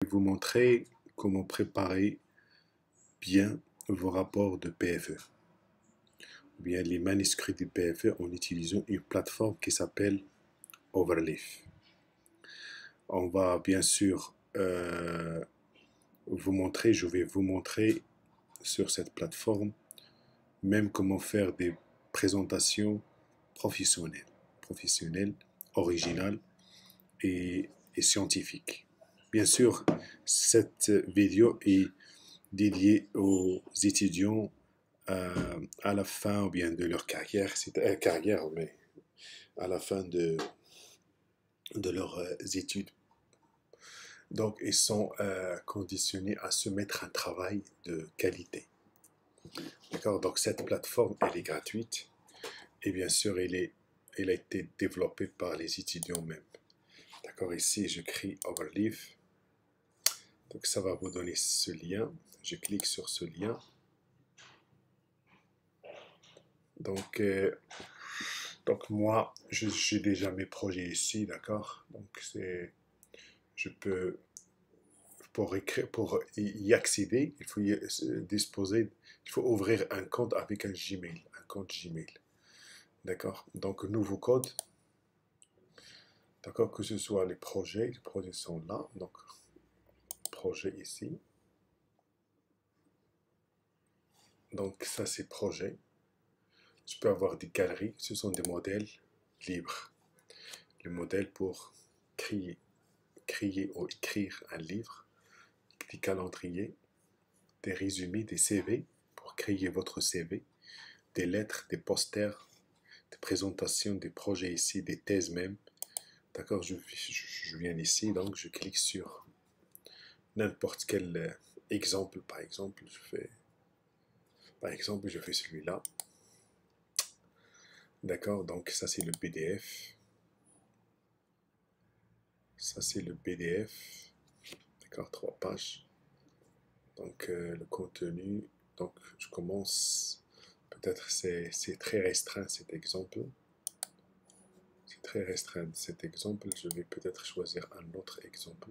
Je vais vous montrer comment préparer bien vos rapports de PFE, ou bien les manuscrits de PFE en utilisant une plateforme qui s'appelle Overleaf. On va bien sûr je vais vous montrer sur cette plateforme même comment faire des présentations professionnelles, originales et scientifiques. Bien sûr, cette vidéo est dédiée aux étudiants à la fin ou bien de leur carrière, mais à la fin de leurs études. Donc, ils sont conditionnés à se mettre un travail de qualité. D'accord. Donc, cette plateforme, elle est gratuite et bien sûr, elle a été développée par les étudiants même. D'accord. Ici, j'écris Overleaf. Donc, ça va vous donner ce lien. Je clique sur ce lien. Donc, moi, j'ai déjà mes projets ici, d'accord. Donc, je peux pour y accéder, il faut il faut ouvrir un compte avec un compte Gmail, d'accord. Donc, nouveau code, d'accord, que ce soit les projets sont là, donc projet ici. Donc, ça c'est projet. Je peux avoir des galeries, ce sont des modèles libres. Le modèle pour créer ou écrire un livre, des calendriers, des résumés, des CV pour créer votre CV, des lettres, des posters, des présentations, des projets ici, des thèses même. D'accord, je viens ici, donc je clique sur n'importe quel exemple. Par exemple, je fais celui-là. D'accord, donc ça c'est le PDF. Ça c'est le PDF. D'accord, 3 pages. Donc le contenu. Donc je commence. Peut-être c'est très restreint cet exemple. C'est très restreint cet exemple. Je vais peut-être choisir un autre exemple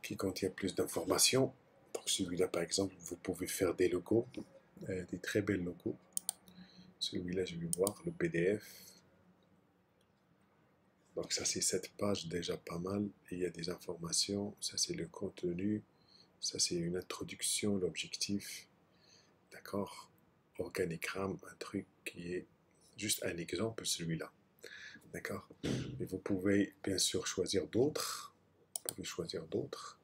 qui contient plus d'informations. Donc celui-là par exemple, vous pouvez faire des logos, des très belles logos. Celui-là, je vais voir le PDF. Donc ça c'est cette page déjà pas mal. Et il y a des informations. Ça c'est le contenu. Ça c'est une introduction, l'objectif. D'accord. Organigramme, un truc qui est juste un exemple, celui-là. D'accord. Et vous pouvez bien sûr choisir d'autres. Vous pouvez choisir d'autres.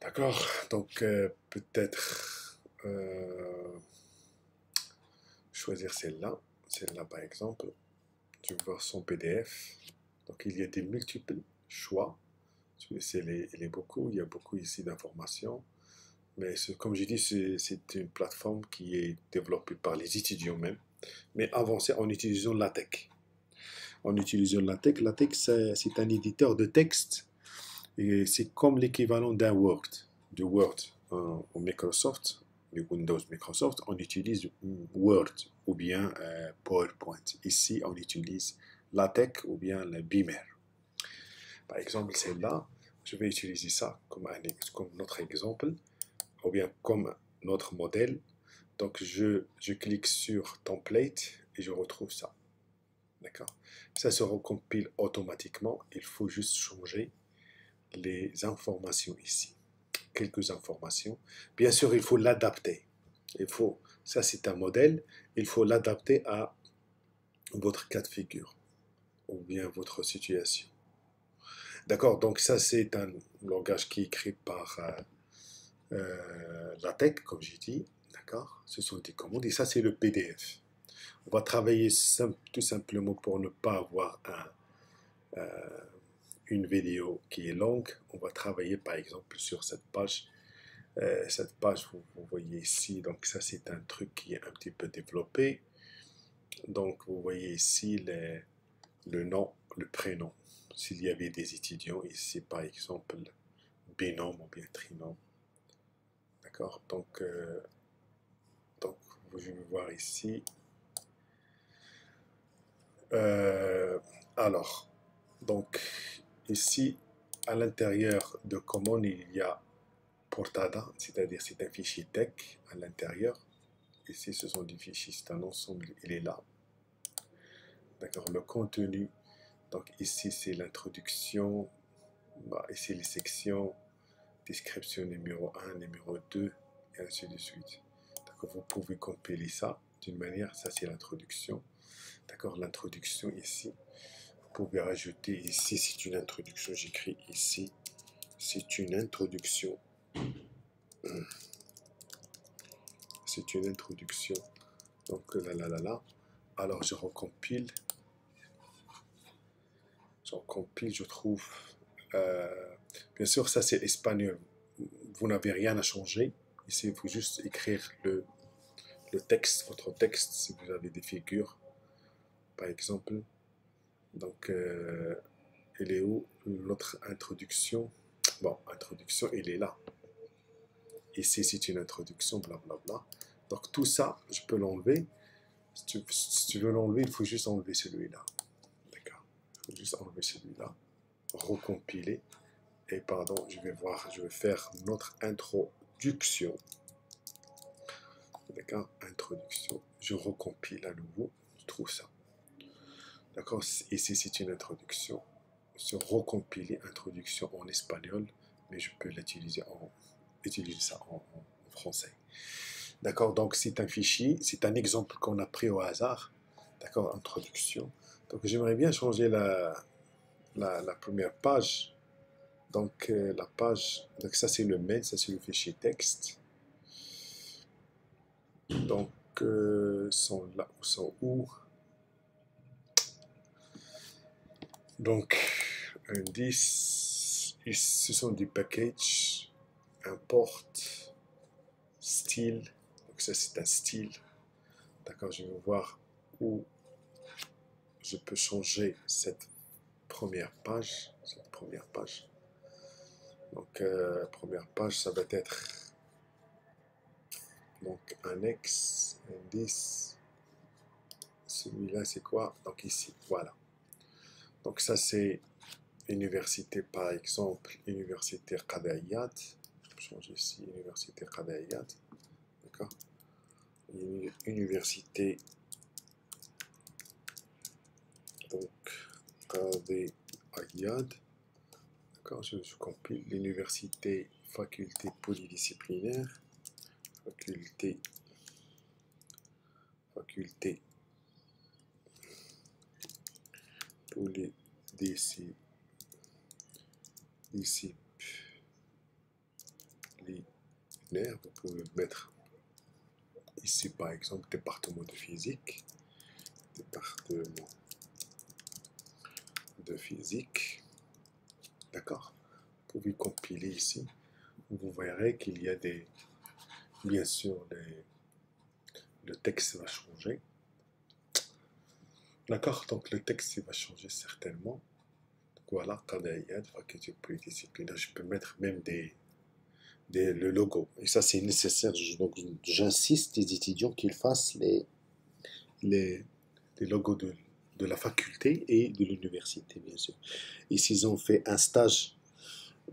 D'accord. Donc peut-être choisir celle-là. Celle-là par exemple. Je vais voir son PDF. Donc il y a des multiples choix. Il y a beaucoup ici d'informations. Mais comme j'ai dit, c'est une plateforme qui est développée par les étudiants même, mais avancée en utilisant LaTeX. En utilisant LaTeX, c'est un éditeur de texte et c'est comme l'équivalent d'un Word. De Word en Microsoft, le Windows Microsoft, on utilise Word ou bien PowerPoint. Ici, on utilise LaTeX ou bien le Beamer. Par exemple, celle-là, je vais utiliser ça comme notre exemple, ou bien comme notre modèle. Donc, je clique sur Template et je retrouve ça. D'accord. Ça se recompile automatiquement. Il faut juste changer les informations ici. Quelques informations. Bien sûr, il faut l'adapter. Ça c'est un modèle, il faut l'adapter à votre cas de figure ou bien votre situation. D'accord, donc ça c'est un langage qui est écrit par LaTeX, comme j'ai dit. D'accord, ce sont des commandes et ça c'est le PDF. On va travailler tout simplement pour ne pas avoir une vidéo qui est longue. On va travailler par exemple sur cette page. Cette page, vous voyez ici, donc ça c'est un truc qui est un petit peu développé. Donc vous voyez ici le nom, le prénom. S'il y avait des étudiants ici, par exemple, binôme ou bien trinôme. D'accord, donc je vais voir ici. Euh, alors, donc ici, à l'intérieur de common, il y a portada, c'est-à-dire c'est un fichier text à l'intérieur. Ici, ce sont des fichiers, c'est un ensemble, il est là. D'accord, le contenu. Donc ici, c'est l'introduction. Ici, les sections, description numéro 1, numéro 2, et ainsi de suite. D'accord, vous pouvez compiler ça d'une manière, ça c'est l'introduction. D'accord, l'introduction ici. Vous pouvez rajouter ici, c'est une introduction, j'écris ici, c'est une introduction. C'est une introduction. Donc là. Alors je recompile. Je trouve. Bien sûr, ça c'est espagnol. Vous n'avez rien à changer. Ici, il faut juste écrire le texte, votre texte, si vous avez des figures, par exemple. Donc, elle est où notre introduction? Bon, introduction, elle est là. Ici, c'est une introduction, blablabla. Donc, tout ça, je peux l'enlever. Si tu veux l'enlever, il faut juste enlever celui-là. D'accord. Il faut juste enlever celui-là. Recompiler. Et pardon, je vais faire notre introduction. D'accord, introduction. Je recompile à nouveau. Je trouve ça. D'accord, ici c'est une introduction. Se recompiler introduction en espagnol, mais je peux utiliser ça en français. D'accord, donc c'est un fichier, c'est un exemple qu'on a pris au hasard. D'accord, introduction. Donc j'aimerais bien changer la première page. Donc la page, donc ça c'est le mail, ça c'est le fichier texte. Donc sont là, sont où? Donc indice, ce sont des packages, import, style. Donc ça c'est un style. D'accord, je vais voir où je peux changer cette première page. Donc première page, ça va être donc annexe, indice. Celui-là c'est quoi? Donc ici, voilà. Donc ça c'est université par exemple, université Qadayat. Je peux changer ici, université Qadayat. D'accord. Université donc Qadayat. D'accord, je compile l'université faculté polydisciplinaire. Faculté polydisciplinaire. Vous pouvez mettre ici par exemple département de physique. Département de physique. D'accord. Vous pouvez compiler ici. Vous verrez qu'il y a des. Bien sûr, le texte va changer. D'accord, donc le texte va changer certainement. Donc voilà, Qadayat, faculté polydisciplinaire. Je peux mettre même le logo. Et ça, c'est nécessaire. Donc j'insiste les étudiants qu'ils fassent les logos de la faculté et de l'université, bien sûr. Et s'ils ont fait un stage,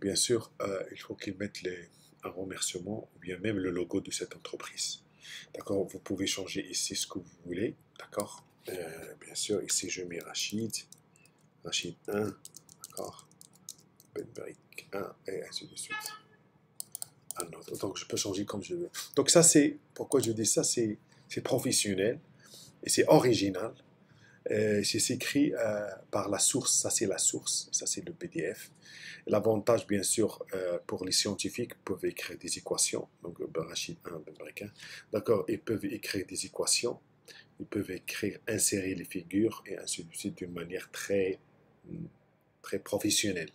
bien sûr, il faut qu'ils mettent un remerciement ou bien même le logo de cette entreprise. D'accord, vous pouvez changer ici ce que vous voulez. D'accord, bien sûr, ici je mets Rachid 1, d'accord, Benbrick 1 et ainsi de suite. Un autre. Donc je peux changer comme je veux. Donc ça c'est, pourquoi je dis ça, c'est professionnel et c'est original. C'est écrit par la source, ça c'est la source, ça c'est le PDF. L'avantage, bien sûr, pour les scientifiques, ils peuvent écrire des équations, donc Rachid 1, Benbrick 1, d'accord, ils peuvent écrire des équations, ils peuvent insérer les figures et ainsi de suite d'une manière très, très professionnelle.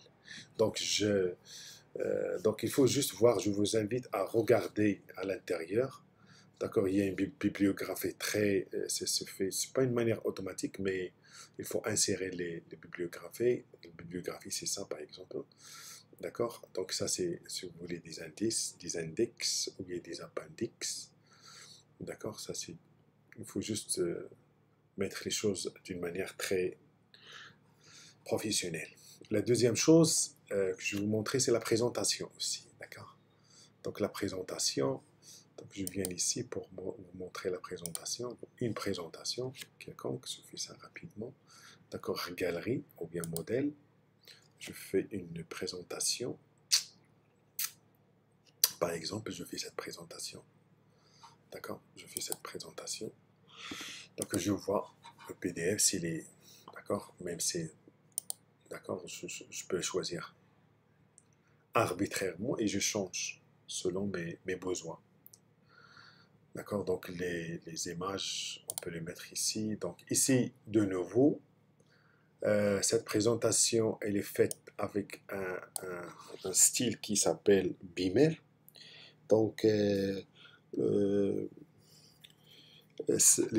Donc, donc il faut juste voir, je vous invite à regarder à l'intérieur. D'accord, il y a une bibliographie très. C'est pas une manière automatique, mais il faut insérer les bibliographies. La bibliographie, c'est ça, par exemple. D'accord, donc ça, c'est, si vous voulez, des indices, des index ou bien des appendix. D'accord, ça, c'est. Il faut juste mettre les choses d'une manière très professionnelle. La deuxième chose, que je vais vous montrer, c'est la présentation aussi, d'accord? Donc la présentation, donc je viens ici pour vous montrer la présentation, une présentation quelconque, je fais ça rapidement, d'accord? Galerie ou bien modèle, je fais une présentation, par exemple, je fais cette présentation, d'accord? Je fais cette présentation, donc je vois le PDF s'il est, d'accord? Même si, d'accord, je peux choisir arbitrairement et je change selon mes besoins. D'accord, donc les images, on peut les mettre ici. Donc ici, de nouveau, cette présentation, elle est faite avec un style qui s'appelle Beamer. Donc, les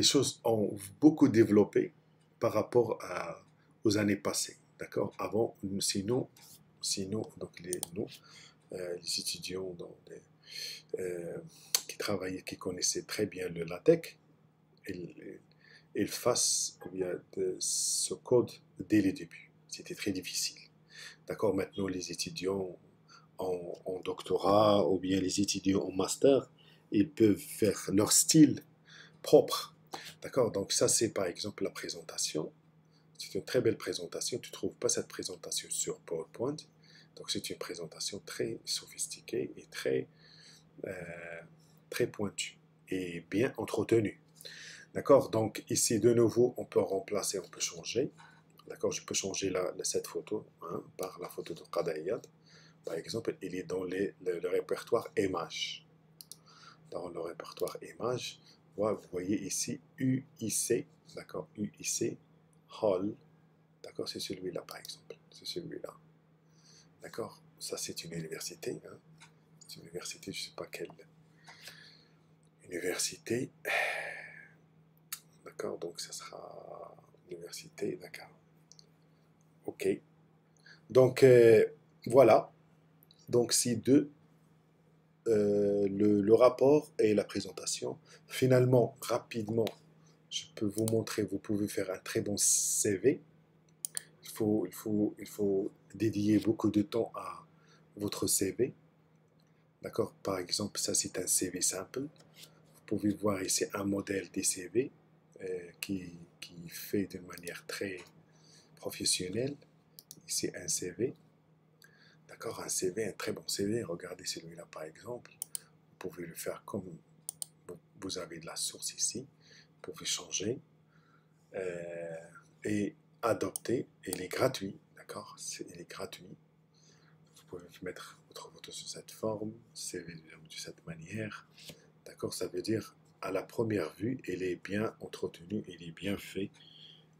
choses ont beaucoup développé par rapport aux années passées. D'accord, avant, sinon donc les étudiants qui travaillaient, qui connaissaient très bien le LaTeX, ils fassent ce code dès le début. C'était très difficile. D'accord, maintenant les étudiants en doctorat ou bien les étudiants en master, ils peuvent faire leur style propre. D'accord, donc ça c'est par exemple la présentation. C'est une très belle présentation. Tu ne trouves pas cette présentation sur PowerPoint. Donc c'est une présentation très sophistiquée et euh, très pointue et bien entretenue. D'accord, donc ici de nouveau on peut remplacer, on peut changer. D'accord, je peux changer cette photo par la photo de Qadayad. Par exemple, il est dans le répertoire images. Dans le répertoire images, vous voyez ici UIC, d'accord, UIC Hall, d'accord, c'est celui-là par exemple, c'est celui-là, d'accord, ça c'est une université, c'est une université, je ne sais pas quelle université, d'accord, donc ça sera université, d'accord, ok, donc voilà, donc c'est le rapport et la présentation. Finalement, rapidement, je peux vous montrer, vous pouvez faire un très bon CV. Il faut dédier beaucoup de temps à votre CV. D'accord? Par exemple, ça c'est un CV simple. Vous pouvez voir ici un modèle des CV qui fait d'une manière très professionnelle. Ici un CV. D'accord? Un CV, un très bon CV. Regardez celui-là par exemple. Vous pouvez le faire comme vous avez de la source ici. Vous pouvez changer et adopter. Il est gratuit. D'accord? Il est gratuit. Vous pouvez mettre votre photo sur cette forme, CV de cette manière. D'accord? Ça veut dire à la première vue, il est bien entretenu, il est bien fait.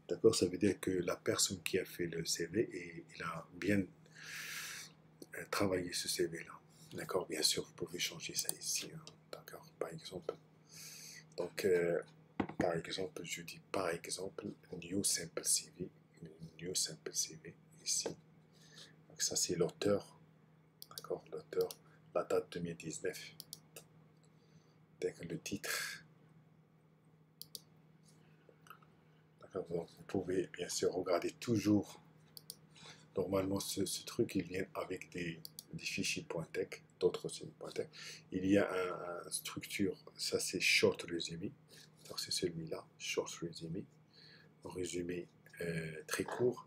D'accord? Ça veut dire que la personne qui a fait le CV, il a bien travaillé ce CV-là. D'accord? Bien sûr, vous pouvez changer ça ici. D'accord? Par exemple. Donc, par exemple, je dis par exemple New Simple CV. New Simple CV ici. Donc, ça, c'est l'auteur. D'accord? L'auteur. La date 2019. D'accord? Le titre. D'accord? Donc, vous pouvez bien sûr regarder toujours. Normalement, ce truc, il vient avec des fichiers .tex, d'autres aussi .tex. Il y a une structure, ça c'est short résumé. Donc c'est celui-là, short résumé. Un résumé très court.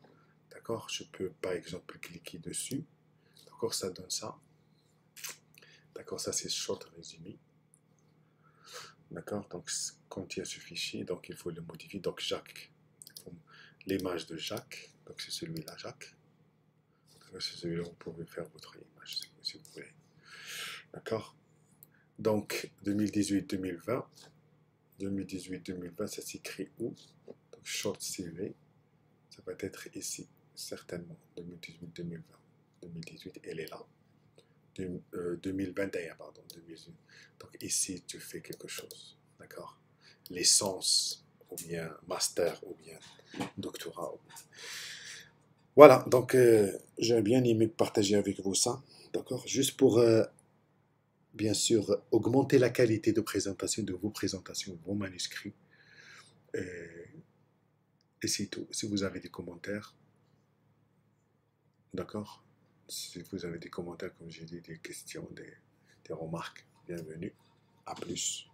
D'accord? Je peux par exemple cliquer dessus. D'accord? Ça donne ça. D'accord? Ça c'est short résumé. D'accord? Donc quand il y a ce fichier, donc il faut le modifier. Donc Jacques, l'image de Jacques. Donc c'est celui-là, Jacques. C'est celui-là, vous pouvez faire votre image si vous voulez. D'accord? Donc 2018-2020. 2018-2020, ça s'écrit où? Donc short CV. Ça va être ici, certainement. 2018-2020. 2018, elle est là. 2021, pardon. 2018. Donc ici, tu fais quelque chose. D'accord? Licence, ou bien master, ou bien doctorat. Voilà, donc j'ai bien aimé partager avec vous ça. D'accord? Juste pour, bien sûr, augmenter la qualité de présentation de vos présentations, vos manuscrits. Et c'est tout. Si vous avez des commentaires, d'accord? Si vous avez des commentaires, comme j'ai dit, des questions, des remarques, bienvenue. À plus.